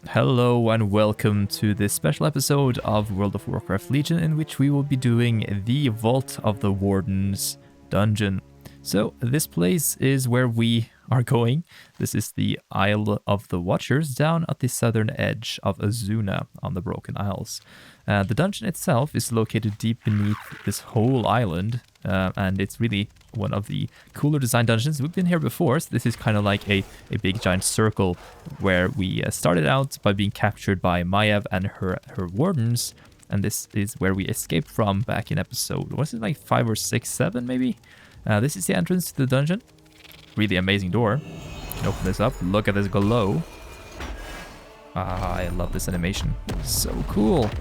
Hello and welcome to this special episode of World of Warcraft Legion, in which we will be doing the Vault of the Wardens dungeon. So this place is where we are going. This is the Isle of the Watchers down at the southern edge of Azuna on the Broken Isles. The dungeon itself is located deep beneath this whole island, and it's really one of the cooler design dungeons. We've been here before, so this is kind of like a big giant circle where we started out by being captured by Maiev and her Wardens, and this is where we escaped from back in episode, was it like 5 or 6, 7 maybe? This is the entrance to the dungeon. Really amazing door. You can open this up. Look at this glow. I love this animation. So cool.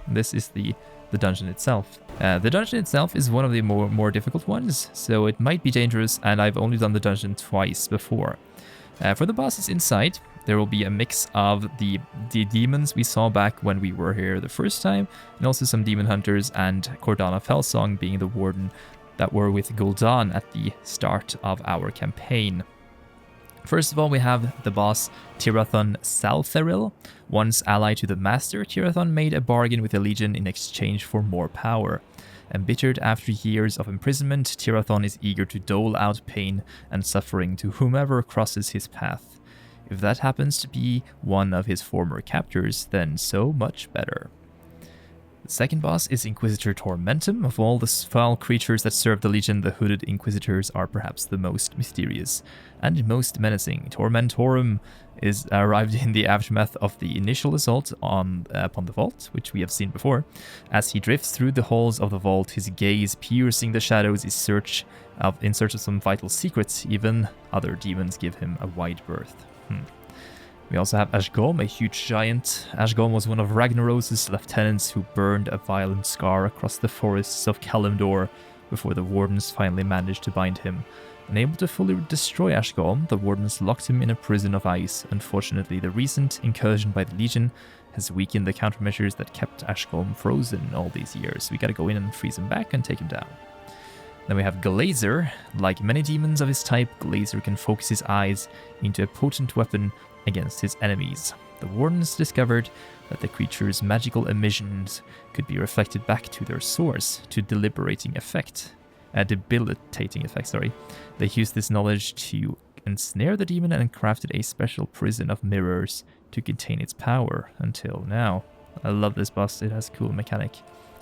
This is the dungeon itself. The dungeon itself is one of the more difficult ones, so it might be dangerous, and I've only done the dungeon twice before. For the bosses inside, there will be a mix of the demons we saw back when we were here the first time, and also some demon hunters, and Cordana Felsong being the warden that were with Gul'dan at the start of our campaign. First of all, we have the boss Tirathon Saltheril. Once ally to the Master, Tirathon made a bargain with the Legion in exchange for more power. Embittered after years of imprisonment, Tirathon is eager to dole out pain and suffering to whomever crosses his path. If that happens to be one of his former captors, then so much better. The second boss is Inquisitor Tormentum. Of all the foul creatures that serve the Legion, the hooded Inquisitors are perhaps the most mysterious and most menacing. Tormentorum is arrived in the aftermath of the initial assault upon the vault, which we have seen before. As he drifts through the halls of the vault, his gaze piercing the shadows in search of some vital secrets. Even other demons give him a wide berth. We also have Ashgom, a huge giant. Ashgom was one of Ragnaros' lieutenants who burned a violent scar across the forests of Kalimdor before the Wardens finally managed to bind him. Unable to fully destroy Ashgom, the Wardens locked him in a prison of ice. Unfortunately, the recent incursion by the Legion has weakened the countermeasures that kept Ashgom frozen all these years. We gotta go in and freeze him back and take him down. Then we have Glazer. Like many demons of his type, Glazer can focus his eyes into a potent weapon against his enemies. The Wardens discovered that the creature's magical emissions could be reflected back to their source to debilitating effect. They used this knowledge to ensnare the demon and crafted a special prison of mirrors to contain its power until now. I love this boss, it has a cool mechanic.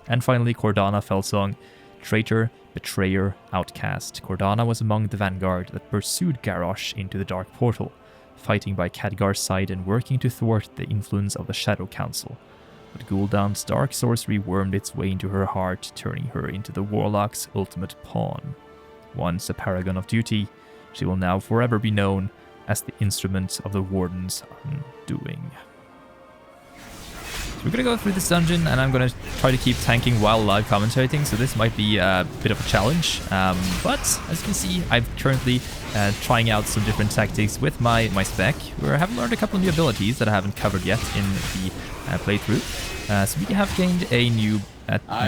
And finally, Cordana Felsong, traitor, betrayer, outcast. Cordana was among the vanguard that pursued Garrosh into the Dark Portal, fighting by Khadgar's side and working to thwart the influence of the Shadow Council. But Gul'dan's dark sorcery wormed its way into her heart, turning her into the Warlock's ultimate pawn. Once a paragon of duty, she will now forever be known as the instrument of the Warden's undoing. So we're gonna go through this dungeon, and I'm gonna try to keep tanking while live commentating, so this might be a bit of a challenge. But as you can see, I'm currently trying out some different tactics with my spec, where I have learned a couple of new abilities that I haven't covered yet in the playthrough. So we have gained a new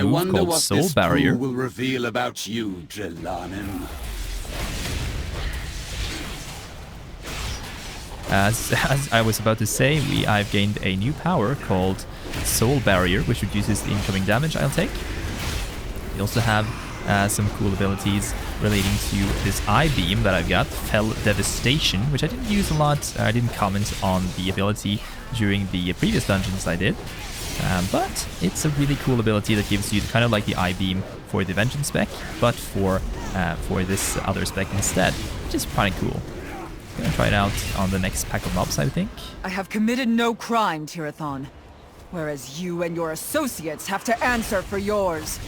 move called Soul Barrier. Will reveal about you, Drelanin. As I was about to say, I've gained a new power called Soul Barrier, which reduces the incoming damage I'll take. We also have some cool abilities relating to this eye beam that I've got, Fell Devastation, which I didn't use a lot. I didn't comment on the ability during the previous dungeons I did. But it's a really cool ability that gives you kind of like the eye beam for the Vengeance spec, but for this other spec instead, which is pretty cool. Gonna try it out on the next pack of mobs, I think. I have committed no crime, Tirathon, whereas you and your associates have to answer for yours.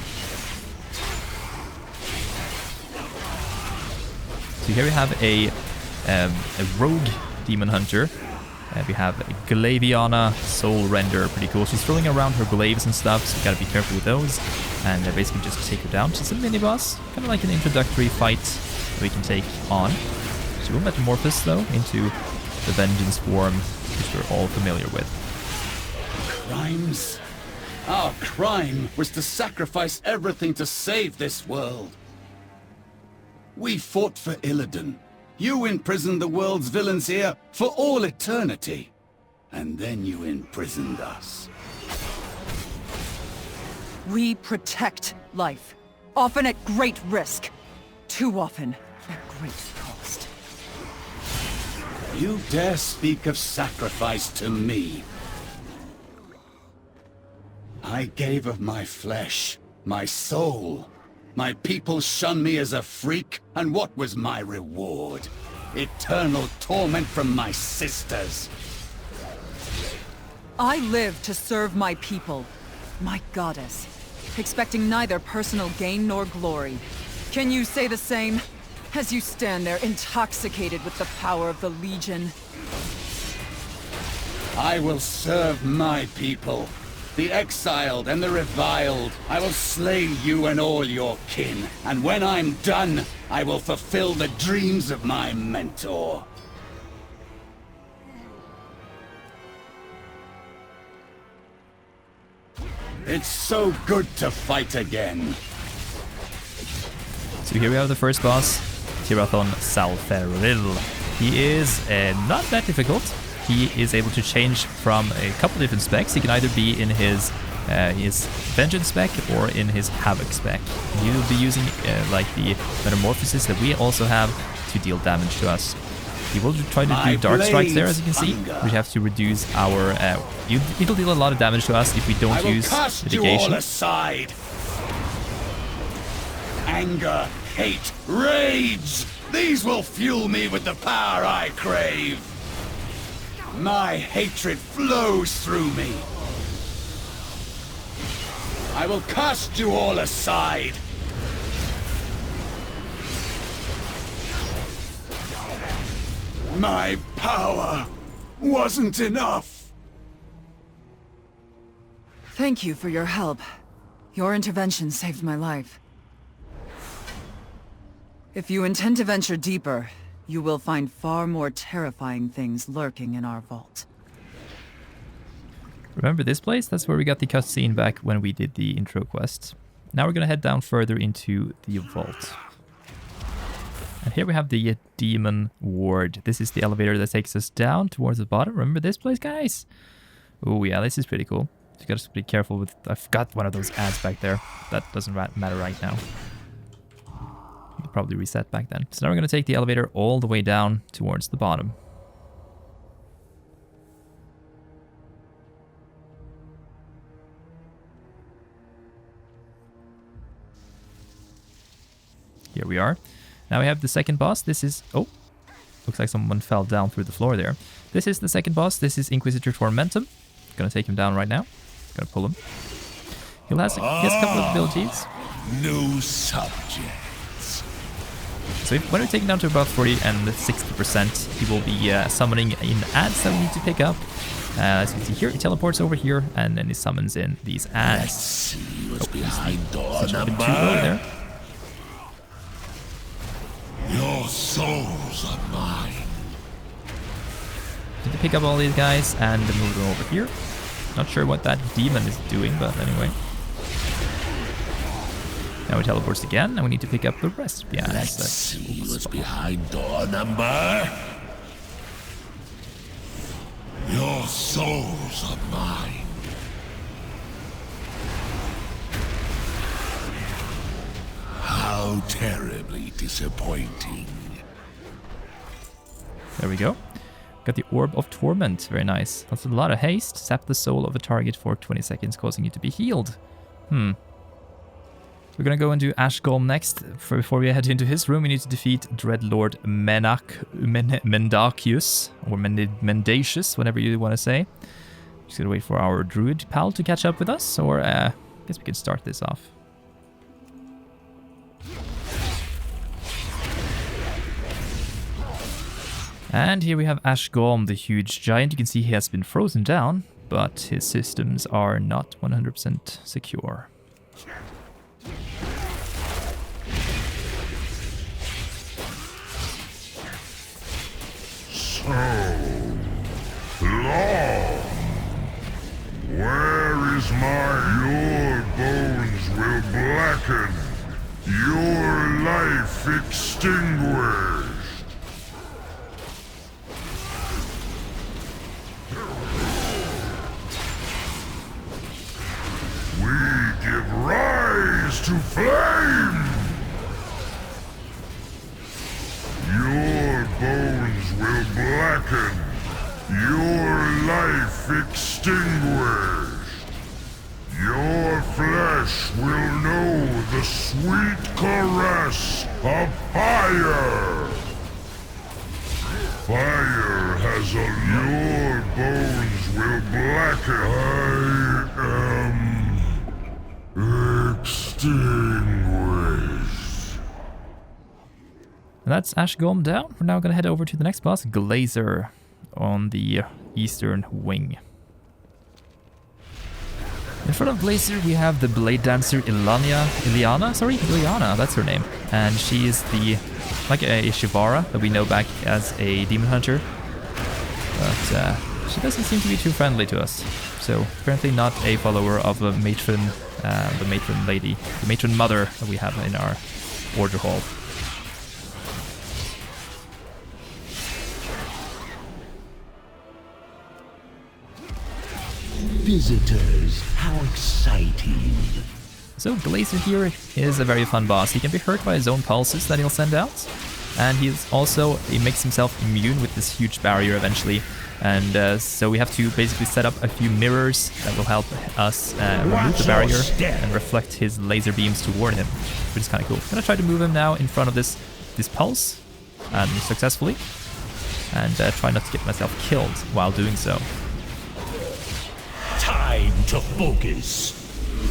So here we have a rogue demon hunter. We have Glaviana Soul Render, pretty cool. She's throwing around her glaives and stuff, so you gotta be careful with those. And basically just take her down. She's a mini-boss, kind of like an introductory fight that we can take on. She will metamorphose, though, into the Vengeance form, which we're all familiar with. Crimes? Our crime was to sacrifice everything to save this world. We fought for Illidan. You imprisoned the world's villains here for all eternity. and then you imprisoned us. We protect life, often at great risk. Too often at great cost. You dare speak of sacrifice to me? I gave of my flesh, my soul. My people shun me as a freak, and what was my reward? Eternal torment from my sisters. I live to serve my people, my goddess, expecting neither personal gain nor glory. Can you say the same? As you stand there intoxicated with the power of the Legion. I will serve my people, the exiled and the reviled. I will slay you and all your kin, and when I'm done, I will fulfill the dreams of my mentor. It's so good to fight again. So here we have the first boss, Tirathon Salferil. He is not that difficult. He is able to change from a couple different specs. He can either be in his Vengeance spec or in his Havoc spec. He will be using like the Metamorphosis that we also have to deal damage to us. He will try to do Dark Strikes there, as you can see. We have to reduce our... it'll deal a lot of damage to us if we don't use Mitigation. All aside. Anger, hate, rage! These will fuel me with the power I crave. My hatred flows through me. I will cast you all aside. My power wasn't enough. Thank you for your help. Your intervention saved my life. If you intend to venture deeper, you will find far more terrifying things lurking in our vault. Remember this place? That's where we got the cutscene back when we did the intro quest. Now we're gonna head down further into the vault. And here we have the Demon Ward. This is the elevator that takes us down towards the bottom. Remember this place, guys? Oh yeah, this is pretty cool. You gotta be careful with... I've got one of those ads back there. That doesn't matter right now. You'll probably reset back then. So now we're gonna take the elevator all the way down towards the bottom. Here we are. Now we have the second boss. This is... Oh, looks like someone fell down through the floor there. This is the second boss. This is Inquisitor Tormentum. Gonna take him down right now. Gonna pull him. He has a couple of abilities. New subjects. So when we take him down to about 40 and 60%, he will be summoning in ads that we need to pick up. As you can see here, he teleports over here and then he summons in these ads. Let's see what's behind door Such a bit number. too low there. Your souls are mine. Need to pick up all these guys and move them over here. Not sure what that demon is doing, but anyway. Now he teleports again, and we need to pick up the rest. Yeah, Let's see what's behind door number. Your souls are mine. How terribly disappointing. There we go. Got the Orb of Torment. Very nice. That's a lot of haste. Sap the soul of a target for 20 seconds, causing you to be healed. We're gonna go and do Ashgolm next. Before we head into his room, we need to defeat Dreadlord Mendacius, or Mendacious, whatever you want to say. Just gonna wait for our druid pal to catch up with us, or I guess we can start this off. And here we have Ashgolm, the huge giant. You can see he has been frozen down, but his systems are not 100% secure. So long. Where is your bones will blacken, your life extinguished. to flame! Your bones will blacken, your life extinguished. Your flesh will know the sweet caress of fire. Fire has a your bones will blacken. I am extinguished. And that's Ashgolm down. We're now going to head over to the next boss, Glazer, on the eastern wing. In front of Glazer, we have the Blade Dancer Ileana, that's her name. And she is like a Shivara that we know back as a Demon Hunter. But she doesn't seem to be too friendly to us. So apparently not a follower of the matron lady, the matron mother that we have in our order hall. Visitors, how exciting. So Glazer here is a very fun boss. He can be hurt by his own pulses that he'll send out. And he makes himself immune with this huge barrier eventually. And so we have to basically set up a few mirrors that will help us remove the barrier and reflect his laser beams toward him, which is kind of cool. I'm gonna try to move him now in front of this pulse, and successfully. And try not to get myself killed while doing so. Time to focus.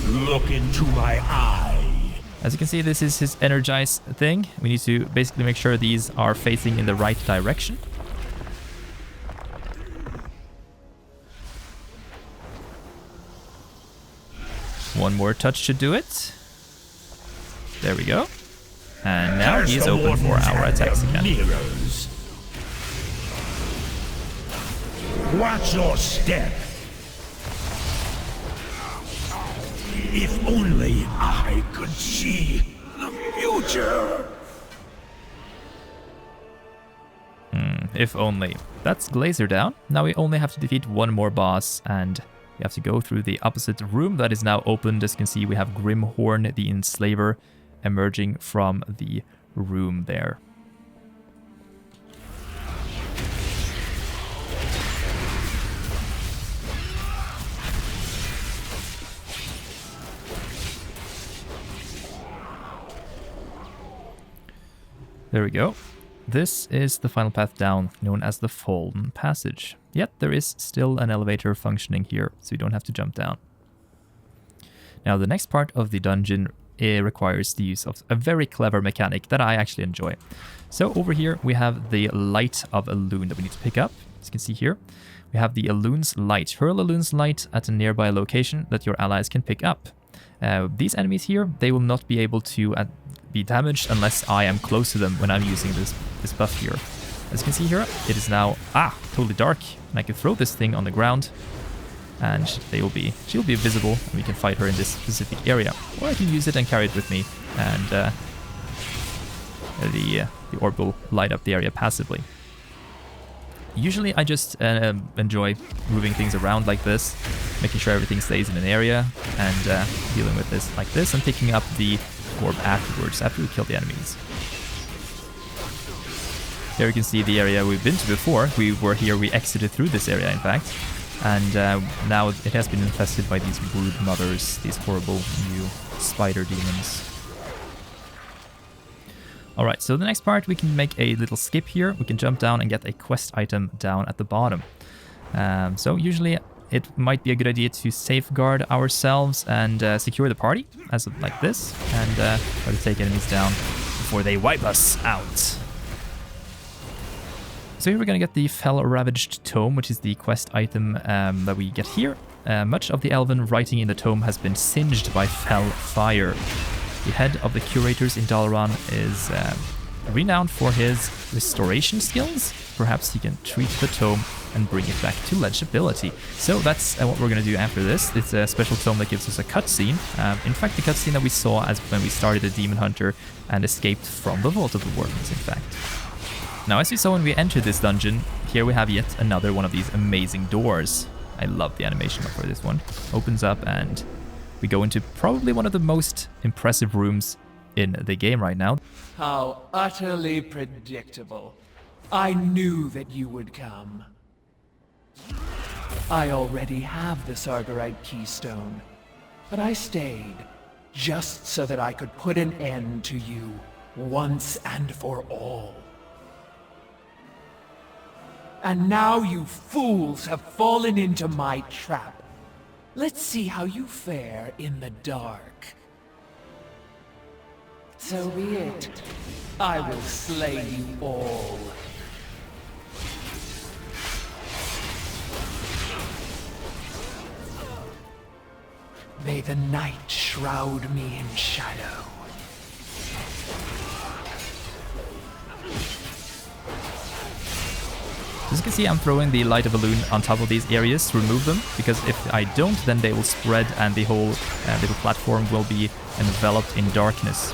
Look into my eye. As you can see, this is his energize thing. We need to basically make sure these are facing in the right direction. One more touch should do it. There we go. And now he is open for our attacks again. Mirrors. Watch your step. If only I could see the future. If only. That's Glazer down. Now we only have to defeat one more boss, and we have to go through the opposite room that is now opened. As you can see, we have Grimhorn, the Enslaver, emerging from the room there. There we go. This is the final path down, known as the Fallen Passage. Yet there is still an elevator functioning here, so you don't have to jump down. Now the next part of the dungeon requires the use of a very clever mechanic that I actually enjoy. So over here we have the Light of Elune that we need to pick up. As you can see here, we have the Elune's Light. Hurl Elune's Light at a nearby location that your allies can pick up. These enemies here, they will not be able to be damaged unless I am close to them when I'm using this buff here. As you can see here, it is now totally dark, and I can throw this thing on the ground, and she'll be visible, and we can fight her in this specific area. Or I can use it and carry it with me, and the orb will light up the area passively. Usually I just enjoy moving things around like this, making sure everything stays in an area, and dealing with this like this, and picking up the orb afterwards, after we kill the enemies. Here you can see the area we've been to before. We were here, we exited through this area in fact, and now it has been infested by these brood mothers, these horrible new spider demons. Alright, so the next part we can make a little skip here. We can jump down and get a quest item down at the bottom. So usually it might be a good idea to safeguard ourselves and secure the party, as like this, and try to take enemies down before they wipe us out. So here we're going to get the Fel-Ravaged Tome, which is the quest item that we get here. Much of the elven writing in the tome has been singed by Fel Fire. The head of the curators in Dalaran is renowned for his restoration skills. Perhaps he can treat the tome and bring it back to legibility. So that's what we're going to do after this. It's a special tome that gives us a cutscene. In fact, the cutscene that we saw as when we started the Demon Hunter and escaped from the Vault of the Wardens, in fact. Now, as we saw when we entered this dungeon, here we have yet another one of these amazing doors. I love the animation for this one. Opens up and we go into probably one of the most impressive rooms in the game right now. How utterly predictable. I knew that you would come. I already have the Sargarite keystone, but I stayed just so that I could put an end to you once and for all. And now you fools have fallen into my trap. Let's see how you fare in the dark. So be it. I will slay you all. May the night shroud me in shadow. As you can see, I'm throwing the lighter balloon on top of these areas to remove them, because if I don't, then they will spread and the whole little platform will be enveloped in darkness.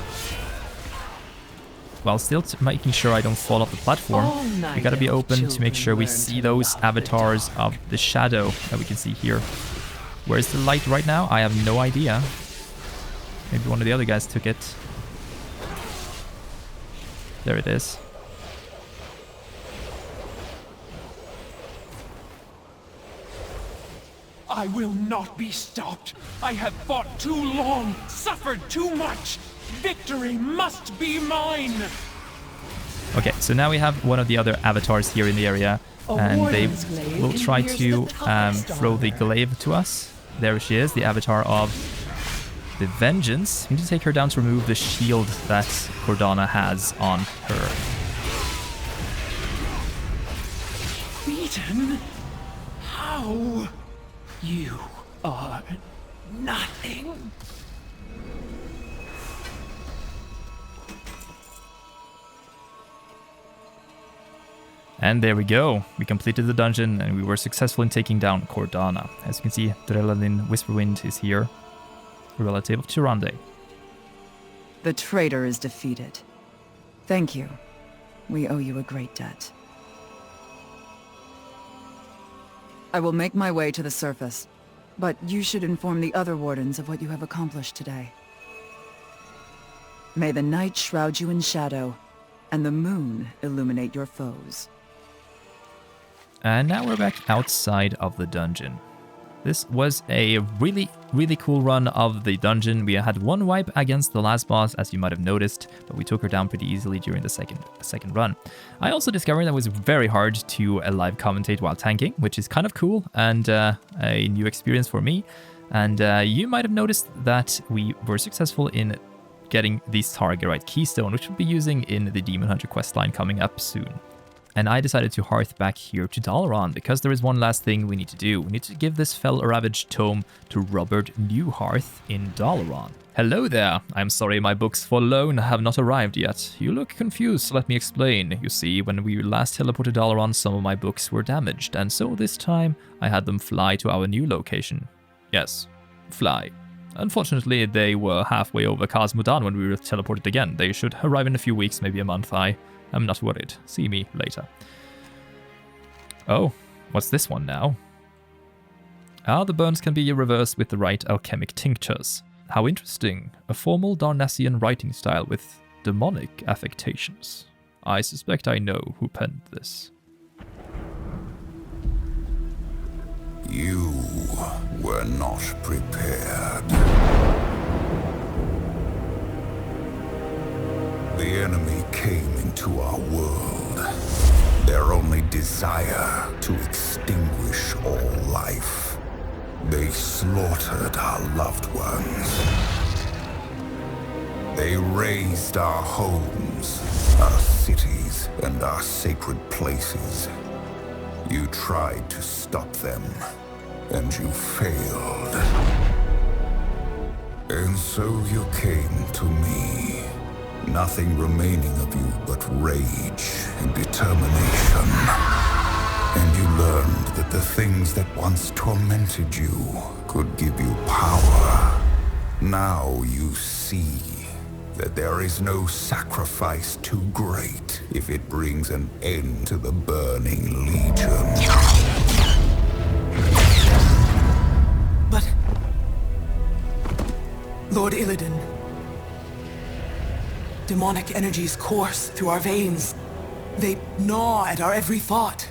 While still making sure I don't fall off the platform, we gotta be open to make sure we see those avatars of the shadow that we can see here. Where is the light right now? I have no idea. Maybe one of the other guys took it. There it is. I will not be stopped. I have fought too long, suffered too much. Victory must be mine. Okay, so now we have one of the other avatars here in the area, and they will try to throw the glaive to us. There she is, the avatar of the Vengeance. We need to take her down to remove the shield that Cordana has on her. Beaten? How? You are nothing. And there we go. We completed the dungeon and we were successful in taking down Cordana. As you can see, Dreladin Whisperwind is here, a relative of Tyrande. The traitor is defeated. Thank you. We owe you a great debt. I will make my way to the surface, but you should inform the other Wardens of what you have accomplished today. May the night shroud you in shadow, and the moon illuminate your foes. And now we're back outside of the dungeon. This was a really cool run of the dungeon. We had one wipe against the last boss, as you might have noticed, but we took her down pretty easily during the second run. I also discovered that it was very hard to live commentate while tanking, which is kind of cool and a new experience for me. And you might have noticed that we were successful in getting the Sargarite keystone, which we'll be using in the Demon Hunter questline coming up soon. And I decided to hearth back here to Dalaran, because there is one last thing we need to do. We need to give this Fel-Ravaged tome to Robert Newhearth in Dalaran. Hello there. I'm sorry my books for loan have not arrived yet. You look confused, so let me explain. You see, when we last teleported Dalaran, some of my books were damaged, and so this time I had them fly to our new location. Yes, fly. Unfortunately, they were halfway over Kaz Mudan when we were teleported again. They should arrive in a few weeks, maybe a month. I'm not worried. See me later. Oh, what's this one now? Ah, the burns can be reversed with the right alchemic tinctures. How interesting. A formal Darnassian writing style with demonic affectations. I suspect I know who penned this. You were not prepared. The enemy came into our world. Their only desire to extinguish all life. They slaughtered our loved ones. They razed our homes, our cities, and our sacred places. You tried to stop them, and you failed. And so you came to me. Nothing remaining of you but rage and determination. And you learned that the things that once tormented you could give you power. Now you see that there is no sacrifice too great if it brings an end to the Burning Legion. Lord Illidan. Demonic energies course through our veins. They gnaw at our every thought.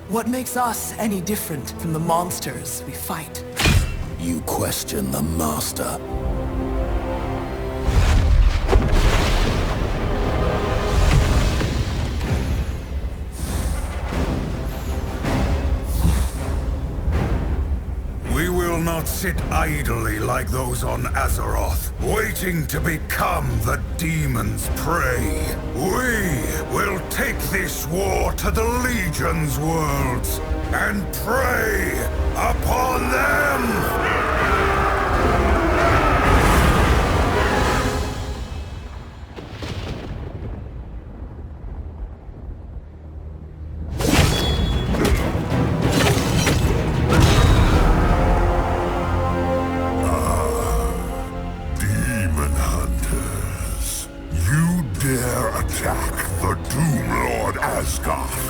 What makes us any different from the monsters we fight? You question the Master. We will not sit idly like those on Azeroth, waiting to become the demon's prey. We will take this war to the Legion's worlds and prey upon them!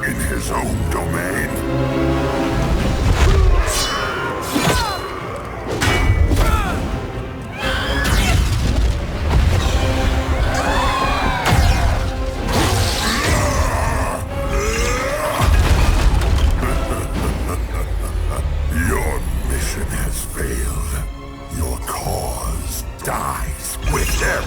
In his own domain. Your mission has failed. Your cause dies with them.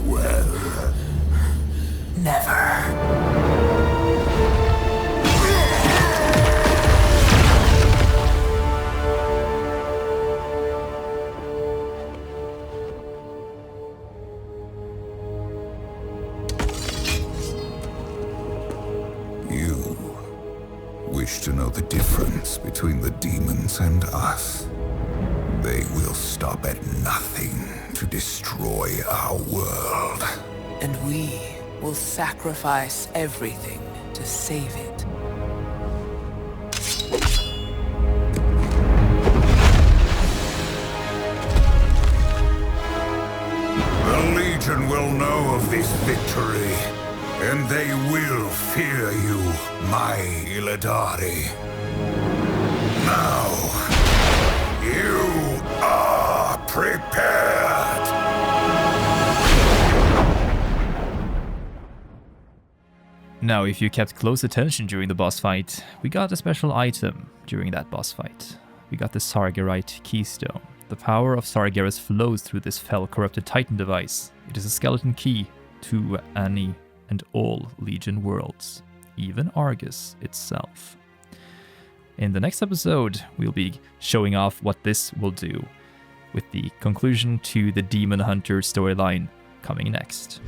Well, Never. You wish to know the difference between the demons and us. They will stop at nothing to destroy our world. And we will sacrifice everything to save it. The Legion will know of this victory, and they will fear you, my Illidari. Now, you are prepared! Now, if you kept close attention during the boss fight, we got a special item during that boss fight. We got the Sargerite Keystone. The power of Sargeras flows through this Fel-corrupted Titan device. It is a skeleton key to any and all Legion worlds, even Argus itself. In the next episode, we'll be showing off what this will do, with the conclusion to the Demon Hunter storyline coming next.